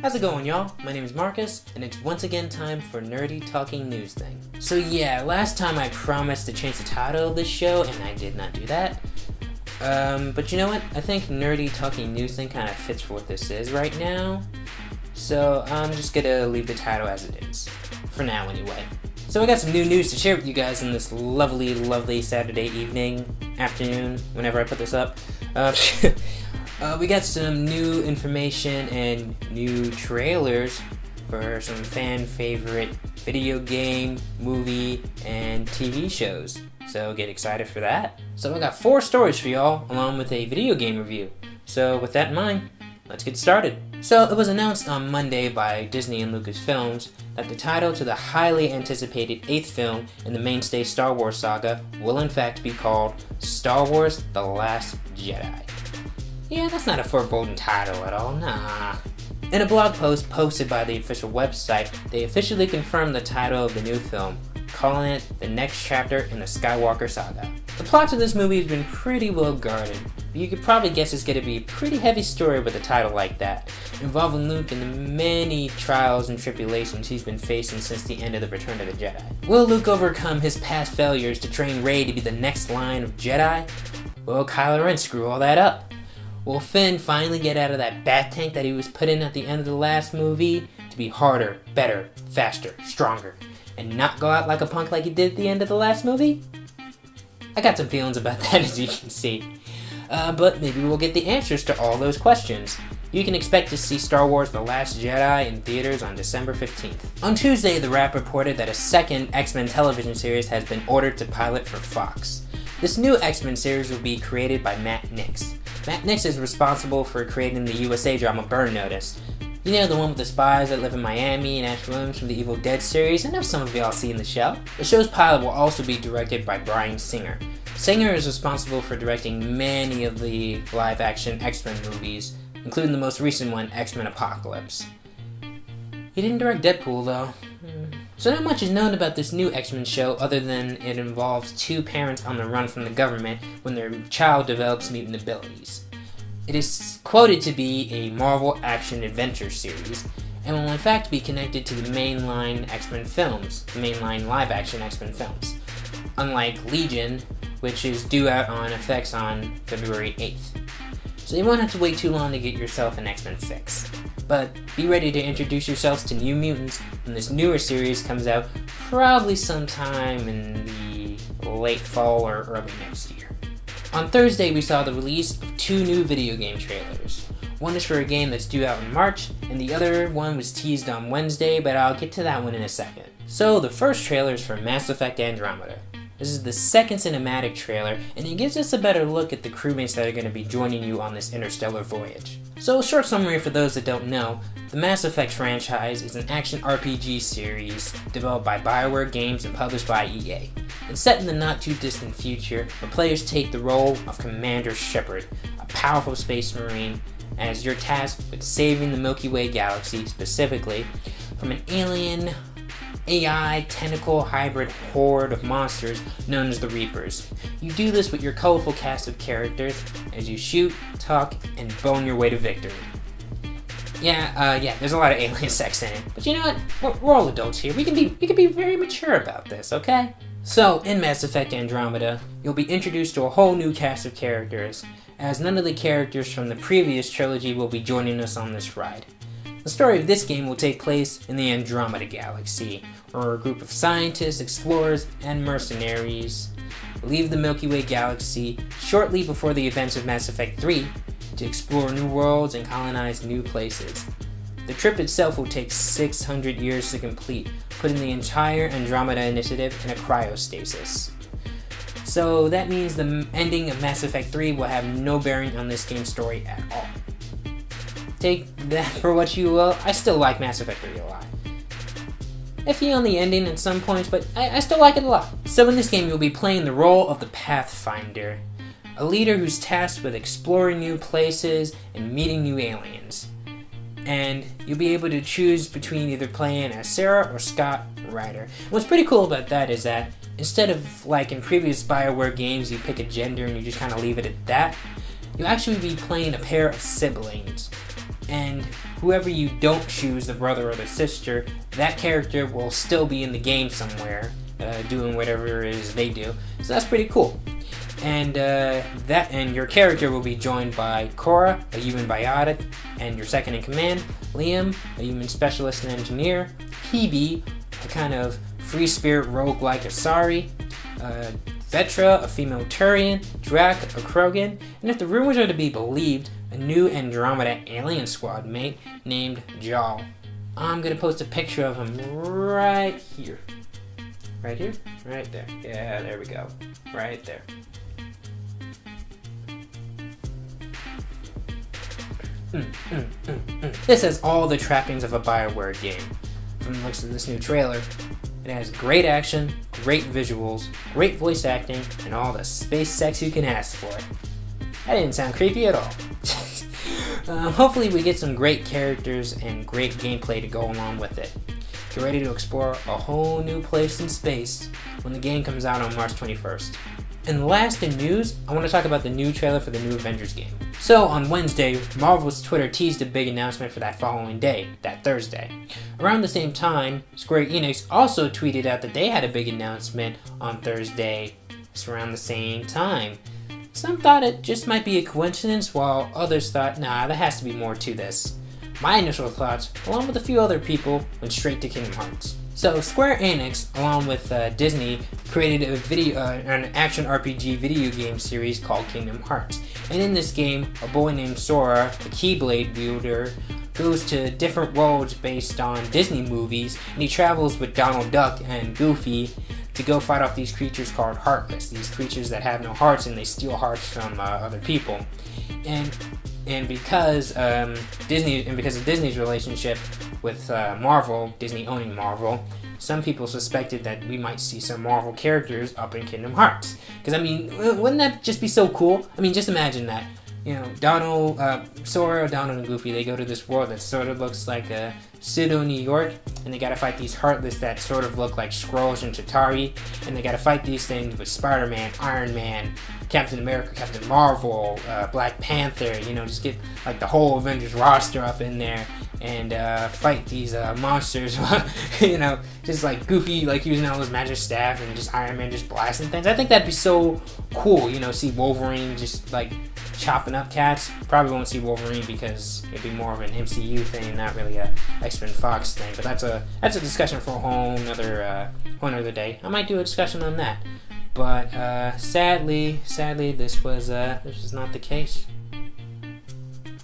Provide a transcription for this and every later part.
How's it going, y'all? My name is Marcus, and it's once again time for Nerdy Talking News Thing. So yeah, last time I promised to change the title of this show, and I did not do that. But you know what? I think Nerdy Talking News Thing kind of fits for what this is right now. So I'm just gonna leave the title as it is. For now, anyway. So I got some new news to share with you guys in this lovely, lovely Saturday evening, afternoon, whenever I put this up. We got some new information and new trailers for some fan favorite video game, movie, and TV shows. So get excited for that. So I got 4 stories for y'all, along with a video game review. So with that in mind, let's get started. So it was announced on Monday by Disney and Lucasfilms that the title to the highly anticipated 8th film in the mainstay Star Wars saga will in fact be called Star Wars: The Last Jedi. Yeah, that's not a foreboding title at all, nah. In a blog post posted by the official website, they officially confirmed the title of the new film, calling it the next chapter in the Skywalker saga. The plot to this movie has been pretty well guarded, but you could probably guess it's going to be a pretty heavy story with a title like that, involving Luke and the many trials and tribulations he's been facing since the end of the Return of the Jedi. Will Luke overcome his past failures to train Rey to be the next line of Jedi? Will Kylo Ren screw all that up? Will Finn finally get out of that bat tank that he was put in at the end of the last movie to be harder, better, faster, stronger, and not go out like a punk like he did at the end of the last movie? I got some feelings about that, as you can see. But maybe we'll get the answers to all those questions. You can expect to see Star Wars: The Last Jedi in theaters on December 15th. On Tuesday, The Wrap reported that a second XMen television series has been ordered to pilot for Fox. This new XMen series will be created by Matt Nix. Matt Nix is responsible for creating the USA drama Burn Notice. You know, the one with the spies that live in Miami and Ash Williams from the Evil Dead series. I know some of y'all seen the show. The show's pilot will also be directed by Bryan Singer. Singer is responsible for directing many of the live-action X-Men movies, including the most recent one, X-Men Apocalypse. He didn't direct Deadpool, though. So not much is known about this new X-Men show other than it involves 2 parents on the run from the government when their child develops mutant abilities. It is quoted to be a Marvel action-adventure series, and will in fact be connected to the mainline X-Men films, the mainline live-action X-Men films. Unlike Legion, which is due out on FX on February 8th. So you won't have to wait too long to get yourself an X-Men fix. But be ready to introduce yourselves to New Mutants when this newer series comes out probably sometime in the late fall or early next year. On Thursday, we saw the release of 2 new video game trailers. One is for a game that's due out in March, and the other one was teased on Wednesday, but I'll get to that one in a second. So the first trailer is for Mass Effect Andromeda. This is the second cinematic trailer, and it gives us a better look at the crewmates that are going to be joining you on this interstellar voyage. So a short summary for those that don't know, the Mass Effect franchise is an action RPG series developed by BioWare Games and published by EA. It's set in the not too distant future, where players take the role of Commander Shepard, a powerful space marine, as you're tasked with saving the Milky Way galaxy, specifically from an alien AI tentacle hybrid horde of monsters known as the Reapers. You do this with your colorful cast of characters as you shoot, talk, and bone your way to victory. Yeah, there's a lot of alien sex in it, but you know what? We're all adults here. We can be very mature about this, okay? So, in Mass Effect Andromeda, you'll be introduced to a whole new cast of characters, as none of the characters from the previous trilogy will be joining us on this ride. The story of this game will take place in the Andromeda Galaxy, where a group of scientists, explorers, and mercenaries leave the Milky Way Galaxy shortly before the events of Mass Effect 3 to explore new worlds and colonize new places. The trip itself will take 600 years to complete, putting the entire Andromeda Initiative in a cryostasis. So that means the ending of Mass Effect 3 will have no bearing on this game's story at all. Take that for what you will. I still like Mass Effect 3 a lot. Iffy on the ending at some points, but I still like it a lot. So in this game, you'll be playing the role of the Pathfinder, a leader who's tasked with exploring new places and meeting new aliens. And you'll be able to choose between either playing as Sarah or Scott Ryder. And what's pretty cool about that is that instead of like in previous BioWare games, you pick a gender and you just kind of leave it at that, you'll actually be playing a pair of siblings. and whoever you don't choose, the brother or the sister, that character will still be in the game somewhere, doing whatever it is they do. So that's pretty cool. And your character will be joined by Cora, a human biotic, and your second in command, Liam, a human specialist and engineer, Hebe, a kind of free spirit rogue-like Asari, Vetra, a female Turian, Drac, a Krogan, and if the rumors are to be believed, a new Andromeda alien squad mate named Jal. I'm gonna post a picture of him right here. Right here? Right there. Yeah, there we go. Right there. This has all the trappings of a BioWare game. From the looks of this new trailer, it has great action, great visuals, great voice acting, and all the space sex you can ask for. That didn't sound creepy at all. Hopefully we get some great characters and great gameplay to go along with it. Get ready to explore a whole new place in space when the game comes out on March 21st. And last in news, I want to talk about the new trailer for the new Avengers game. So on Wednesday, Marvel's Twitter teased a big announcement for that following day, that Thursday. Around the same time, Square Enix also tweeted out that they had a big announcement on Thursday. It's around the same time. Some thought it just might be a coincidence, while others thought, nah, there has to be more to this. My initial thoughts, along with a few other people, went straight to Kingdom Hearts. So Square Enix, along with Disney, created an action RPG video game series called Kingdom Hearts. And in this game, a boy named Sora, a Keyblade wielder, goes to different worlds based on Disney movies, and he travels with Donald Duck and Goofy to go fight off these creatures called Heartless. These creatures that have no hearts and they steal hearts from other people. And because of Disney's relationship with Marvel, Disney owning Marvel, some people suspected that we might see some Marvel characters up in Kingdom Hearts. Because, I mean, wouldn't that just be so cool? I mean, just imagine that. You know, Sora, Donald, and Goofy, they go to this world that sort of looks like a pseudo New York, and they gotta fight these Heartless that sort of look like Skrulls and Chitauri, and they gotta fight these things with Spider-Man, Iron Man, Captain America, Captain Marvel, Black Panther, you know, just get like the whole Avengers roster up in there and fight these monsters, you know, just like Goofy, like using all his magic staff, and just Iron Man just blasting things. I think that'd be so cool, you know, see Wolverine just like chopping up cats. Probably won't see Wolverine because it'd be more of an MCU thing, not really a X-Men Fox thing. But that's a discussion for a whole nother day. I might do a discussion on that. But sadly, this was not the case.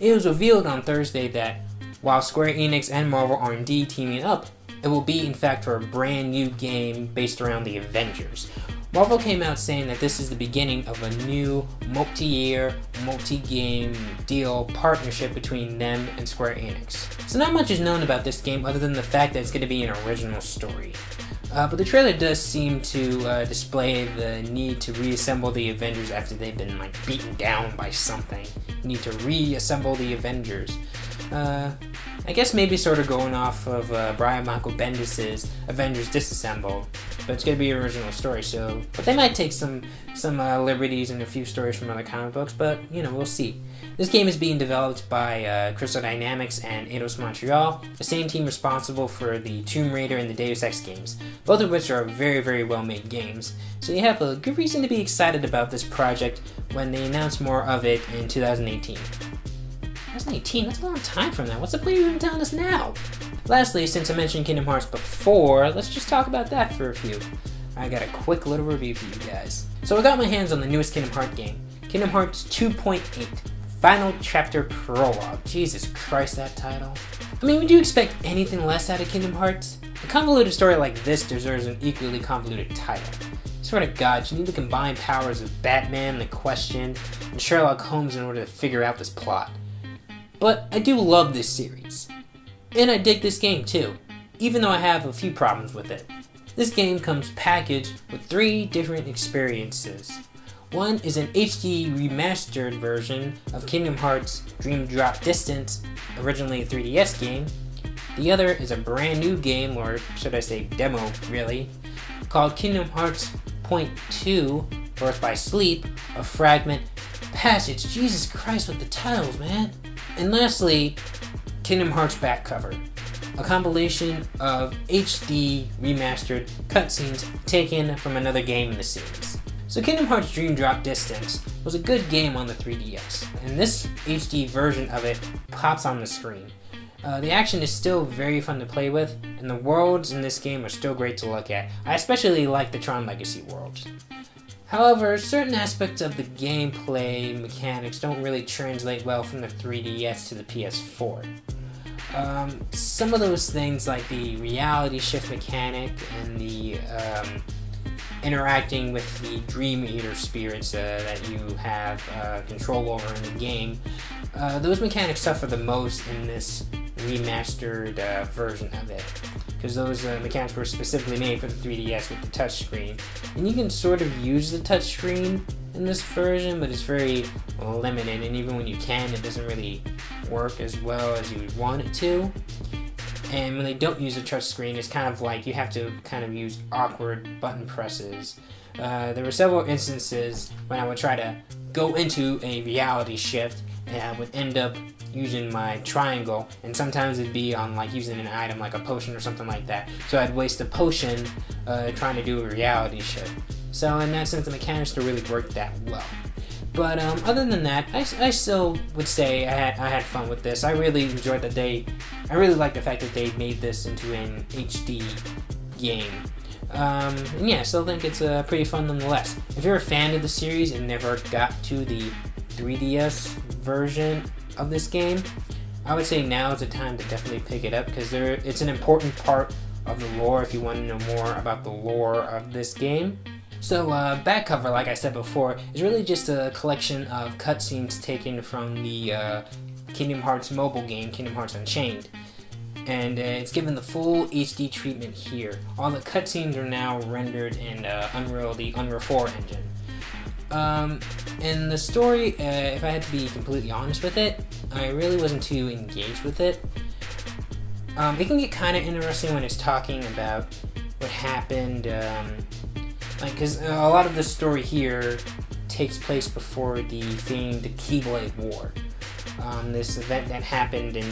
It was revealed on Thursday that while Square Enix and Marvel are indeed teaming up, it will be in fact for a brand new game based around the Avengers. Marvel came out saying that this is the beginning of a new multi-year, multi-game deal partnership between them and Square Enix. So not much is known about this game other than the fact that it's going to be an original story. But the trailer does seem to display the need to reassemble the Avengers after they've been like beaten down by something. You need to reassemble the Avengers. I guess maybe sort of going off of Brian Michael Bendis' Avengers Disassembled, but it's going to be an original story, but they might take some liberties and a few stories from other comic books, but, you know, we'll see. This game is being developed by Crystal Dynamics and Eidos Montreal, the same team responsible for the Tomb Raider and the Deus Ex games, both of which are very, very well-made games, so you have a good reason to be excited about this project when they announce more of it in 2018. 2018? That's a long time from now. What's the point of even telling us now? Lastly, since I mentioned Kingdom Hearts before, let's just talk about that for a few. I got a quick little review for you guys. So I got my hands on the newest Kingdom Hearts game, Kingdom Hearts 2.8, Final Chapter Prologue. Jesus Christ, that title. I mean, would you expect anything less out of Kingdom Hearts? A convoluted story like this deserves an equally convoluted title. Swear to God, you need the combined powers of Batman, The Question, and Sherlock Holmes in order to figure out this plot. But I do love this series. And I dig this game too, even though I have a few problems with it. This game comes packaged with 3 different experiences. One is an HD remastered version of Kingdom Hearts Dream Drop Distance, originally a 3DS game. The other is a brand new game, or should I say demo really, called Kingdom Hearts Point 2, Birth by Sleep, a Fragment Passage. Jesus Christ with the titles, man. And lastly, Kingdom Hearts back cover, a compilation of HD remastered cutscenes taken from another game in the series. So Kingdom Hearts Dream Drop Distance was a good game on the 3DS, and this HD version of it pops on the screen. The action is still very fun to play with, and the worlds in this game are still great to look at. I especially like the Tron Legacy worlds. However, certain aspects of the gameplay mechanics don't really translate well from the 3DS to the PS4. Some of those things, like the reality shift mechanic and the interacting with the Dream Eater spirits that you have control over in the game, those mechanics suffer the most in this remastered version of it, because those mechanics were specifically made for the 3DS with the touchscreen. And you can sort of use the touchscreen in this version, but it's very limited, and even when you can, it doesn't really work as well as you would want it to. And when they don't use a touchscreen, it's kind of like you have to kind of use awkward button presses. There were several instances when I would try to go into a reality shift, and I would end up using my triangle, and sometimes it'd be on like using an item like a potion or something like that. So I'd waste a potion trying to do a reality shift. So in that sense, the mechanics don't really work that well. But other than that, I still would say I had fun with this. I really enjoyed that I really like the fact that they made this into an HD game. And yeah, I still think it's pretty fun nonetheless. If you're a fan of the series and never got to the 3DS version of this game, I would say now is the time to definitely pick it up, because it's an important part of the lore if you want to know more about the lore of this game. So back cover, like I said before, is really just a collection of cutscenes taken from the Kingdom Hearts mobile game, Kingdom Hearts Unchained. And it's given the full HD treatment here. All the cutscenes are now rendered in the Unreal 4 engine. And the story, if I had to be completely honest with it, I really wasn't too engaged with it. It can get kind of interesting when it's talking about what happened, because a lot of the story here takes place before the famed Keyblade War. This event that happened in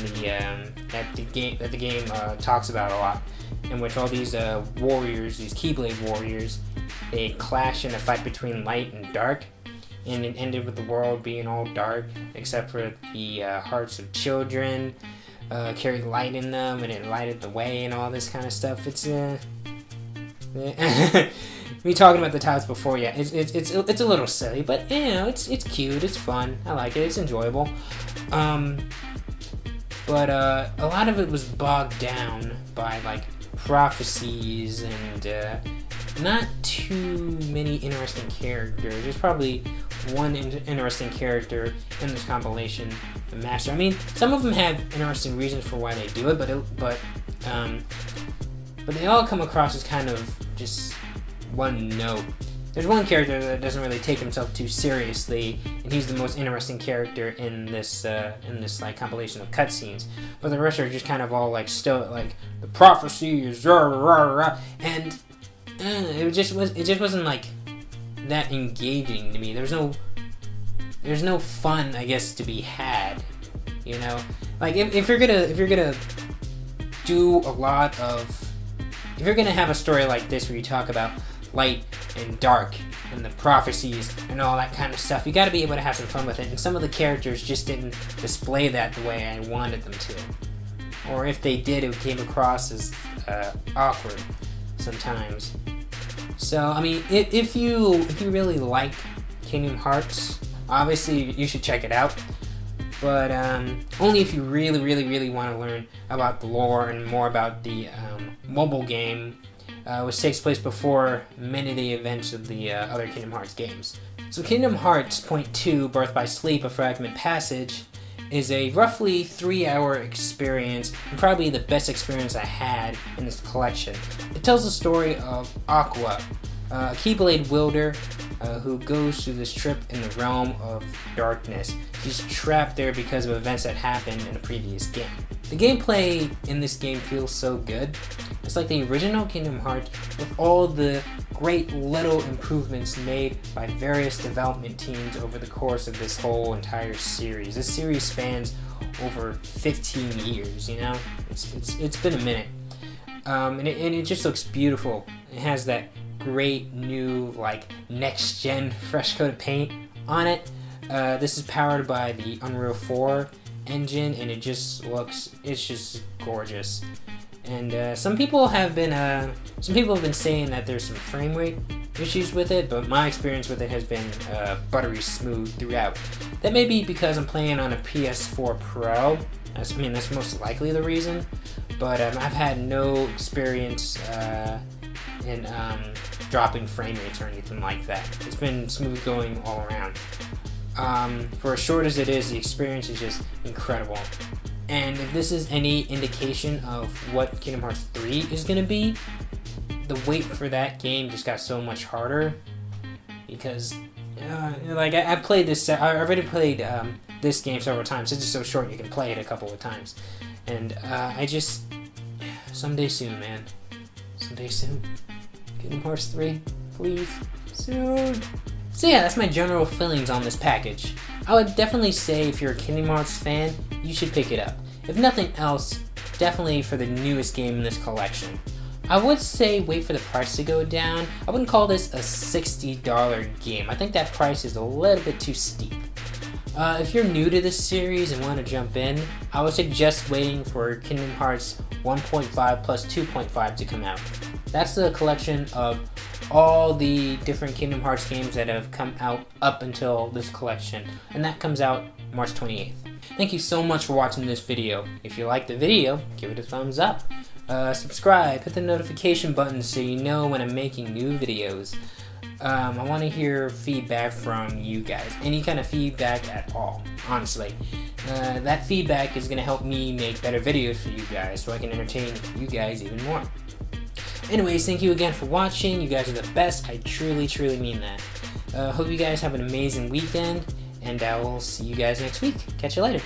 that the game talks about a lot, in which all these warriors, these Keyblade warriors, they clash in a fight between light and dark, and it ended with the world being all dark except for the hearts of children carried light in them, and it lighted the way and all this kind of stuff. It's me talking about the titles before, yeah, it's a little silly, but you know, it's cute, it's fun, I like it, it's enjoyable. But a lot of it was bogged down by like prophecies and not too many interesting characters. There's probably one interesting character in this compilation, the Master. I mean, some of them have interesting reasons for why they do it, but they all come across as kind of just one note. There's one character that doesn't really take himself too seriously, and he's the most interesting character in this like compilation of cutscenes. But the rest are just kind of all like still like the prophecy is rah, rah, rah, and it just wasn't like that engaging to me. There's no fun, I guess, to be had. You know, like if you're gonna do a lot of, if you're gonna have a story like this where you talk about light and dark and the prophecies and all that kind of stuff, you got to be able to have some fun with it. And some of the characters just didn't display that the way I wanted them to, or if they did, it came across as awkward sometimes. So I mean, if you really like Kingdom Hearts, obviously you should check it out. But only if you really want to learn about the lore and more about the mobile game, which takes place before many of the events of the other Kingdom Hearts games. So Kingdom Hearts Point 2, Birth by Sleep, A Fragment Passage, is a roughly 3-hour experience, and probably the best experience I had in this collection. It tells the story of Aqua, a Keyblade wielder who goes through this trip in the realm of darkness. She's trapped there because of events that happened in a previous game. The gameplay in this game feels so good. It's like the original Kingdom Hearts with all the great little improvements made by various development teams over the course of this whole entire series. This series spans over 15 years, you know? It's been a minute. And it just looks beautiful. It has that great new, like, next-gen fresh coat of paint on it. This is powered by the Unreal 4 engine, and it's just gorgeous. And some people have been saying that there's some frame rate issues with it, but my experience with it has been buttery smooth throughout. That may be because I'm playing on a PS4 Pro. That's most likely the reason. But I've had no experience in dropping frame rates or anything like that. It's been smooth going all around. For as short as it is, the experience is just incredible. And if this is any indication of what Kingdom Hearts 3 is going to be, the wait for that game just got so much harder. Because, I played this, I already played this game several times. It's just so short you can play it a couple of times. And someday soon, man. Someday soon. Kingdom Hearts 3, please. Soon. So yeah, that's my general feelings on this package. I would definitely say if you're a Kingdom Hearts fan, you should pick it up. If nothing else, definitely for the newest game in this collection. I would say wait for the price to go down. I wouldn't call this a $60 game. I think that price is a little bit too steep. If you're new to this series and want to jump in, I would suggest waiting for Kingdom Hearts 1.5 plus 2.5 to come out. That's the collection of all the different Kingdom Hearts games that have come out up until this collection, and that comes out March 28th. Thank you so much for watching this video. If you liked the video, give it a thumbs up. Subscribe, hit the notification button so you know when I'm making new videos. I want to hear feedback from you guys. Any kind of feedback at all, honestly. That feedback is going to help me make better videos for you guys so I can entertain you guys even more. Anyways, thank you again for watching. You guys are the best. I truly, truly mean that. Hope you guys have an amazing weekend, and I will see you guys next week. Catch you later.